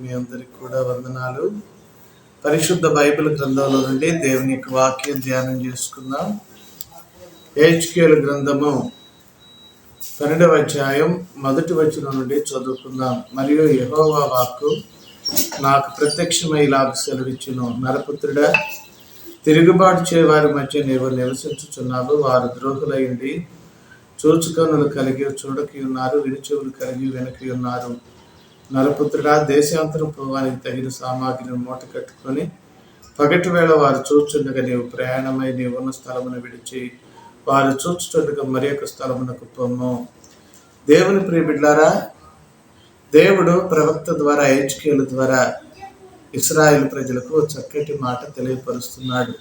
మీ అందరికి కూడా వందనాలు. పరిశుద్ధ బైబిల్ గ్రంథంలో నుండి దేవుని యొక్క వాక్యం ధ్యానం చేసుకుందాం. హెచ్కేలు గ్రంథము 12వ అధ్యాయం 1వ వచనం నుండి చదువుకుందాం. మరియు యెహోవా వాక్కు నాకు ప్రత్యక్షమై ఇలాగ సెలవిచ్చును, నరపుత్రుడా, తిరుగుబాటు చేయవారి మధ్య నీవు నివసించుచున్నావు. వారు ద్రోహులైండి, చూచుకన్నులు కలిగి చూడకి ఉన్నారు, వినిచెవులు కలిగి వెనక్కి ఉన్నారు. నరపుత్రుడా, దేశాంతరం పోవానికి తగిన సామాగ్రిని మూట కట్టుకొని పగటి వేళ వారు చూచుండగా నీవు ప్రయాణమై నీవు ఉన్న స్థలమును విడిచి వారు చూచుచుండగా మరి యొక్క స్థలమునకు పొమ్ము. దేవుని ప్రియ బిడ్డలారా, దేవుడు ప్రవక్త ద్వారా హెచ్కేలు ద్వారా ఇశ్రాయేలు ప్రజలకు చక్కటి మాట తెలియపరుస్తున్నాడు.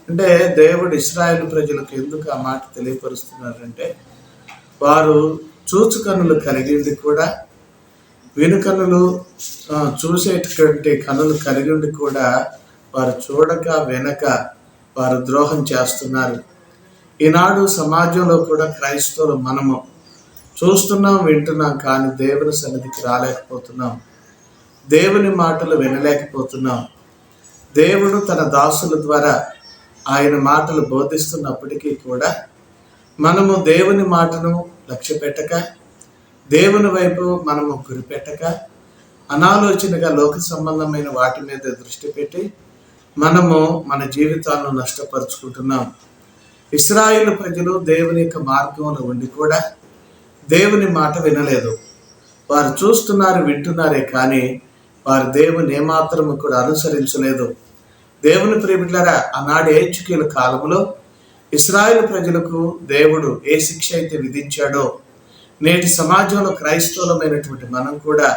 అంటే దేవుడు ఇశ్రాయేలు ప్రజలకు ఎందుకు ఆ మాట తెలియపరుస్తున్నాడంటే, వారు చూచుకన్నులు కలిగింది కూడా, వెనుకన్నులు చూసేటటువంటి కన్నులు కలిగి ఉండి కూడా వారు చూడక వెనక వారు ద్రోహం చేస్తున్నారు. ఈనాడు సమాజంలో కూడా క్రైస్తవులు మనము చూస్తున్నాం, వింటున్నాం, కానీ దేవుని సన్నిధికి రాలేకపోతున్నాం, దేవుని మాటలు వినలేకపోతున్నాం. దేవుడు తన దాసుల ద్వారా ఆయన మాటలు బోధిస్తున్నప్పటికీ కూడా మనము దేవుని మాటను లక్ష్య పెట్టక, దేవుని వైపు మనము గురిపెట్టక, అనాలోచనగా లోక సంబంధమైన వాటి మీద దృష్టి పెట్టి మనము మన జీవితాలను నష్టపరుచుకుంటున్నాం. ఇశ్రాయేలు ప్రజలు దేవుని యొక్క మార్గంలో ఉండి కూడా దేవుని మాట వినలేదు. వారు చూస్తున్నారు, వింటున్నారే కానీ వారు దేవుని ఏమాత్రము కూడా అనుసరించలేదు. దేవుని ప్రియబిడ్డలారా, ఆనాడు హెచ్కేలు కాలంలో ఇశ్రాయేలు ప్రజలకు దేవుడు ఏ శిక్ష అయితే విధించాడో, నేటి సమాజంలో క్రైస్తవులమైనటువంటి మనం కూడా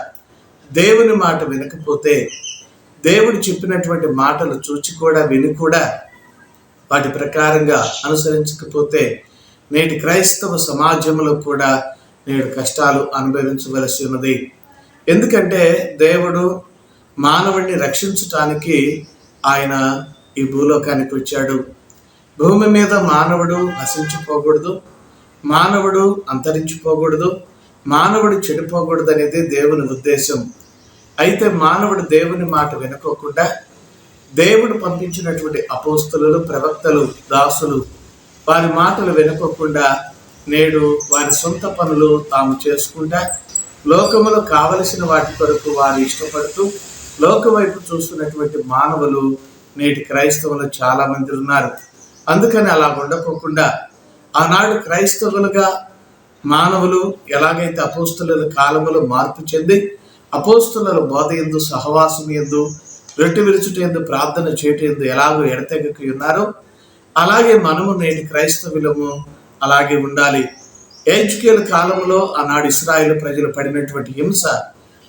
దేవుని మాట వినకపోతే, దేవుడు చెప్పినటువంటి మాటలు చూచి కూడా విని కూడా వాటి ప్రకారంగా అనుసరించకపోతే నేటి క్రైస్తవ సమాజంలో కూడా నేడు కష్టాలు అనుభవించవలసి ఉన్నది. ఎందుకంటే దేవుడు మానవుడిని రక్షించటానికి ఆయన ఈ భూలోకానికి వచ్చాడు. భూమి మీద మానవుడు నశించిపోకూడదు, మానవుడు అంతరించిపోకూడదు, మానవుడు చెడిపోకూడదు అనేది దేవుని ఉద్దేశం. అయితే మానవుడు దేవుని మాట వినుకోకుండా దేవుడు పంపించినటువంటి అపోస్తలులు, ప్రవక్తలు, దాసులు వారి మాటలు వినుకోకుండా నేడు వారి సొంత పనులు తాము చేసుకుంటా లోకములో కావలసిన వాటి కొరకు వారు ఇష్టపడుతూ లోకం వైపు చూస్తున్నటువంటి మానవులు నేటి క్రైస్తవులు చాలా మంది ఉన్నారు. అందుకని అలా ఉండకోకుండా ఆనాడు క్రైస్తవులుగా మానవులు ఎలాగైతే అపోస్తలుల కాలములో మార్పు చెంది అపోస్తలుల బోధ యందు, సహవాసం యందు, రొట్టె విరుచుట యందు, ప్రార్థన చేయట యందు ఎలాగో ఎడతెగకి ఉన్నారో అలాగే మనము నేటి క్రైస్తవులము అలాగే ఉండాలి. హెచ్కేలు కాలంలో ఆనాడు ఇశ్రాయేలు ప్రజలు పడినటువంటి హింస,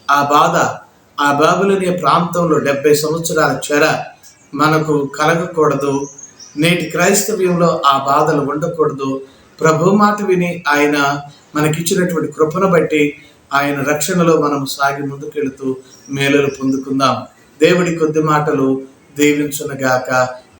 ఆ బాధ, ఆ బాబిలోనియ ప్రాంతంలో 70 సంవత్సరాల చెర మనకు కలగకూడదు. నేటి క్రైస్తవ్యంలో ఆ బాధలు ఉండకూడదు. ప్రభు మాట విని ఆయన మనకిచ్చినటువంటి కృపను బట్టి ఆయన రక్షణలో మనం సాగి ముందుకెళుతూ మేలులు పొందుకుందాం. దేవుడి కొద్ది మాటలు దీవించునుగాక.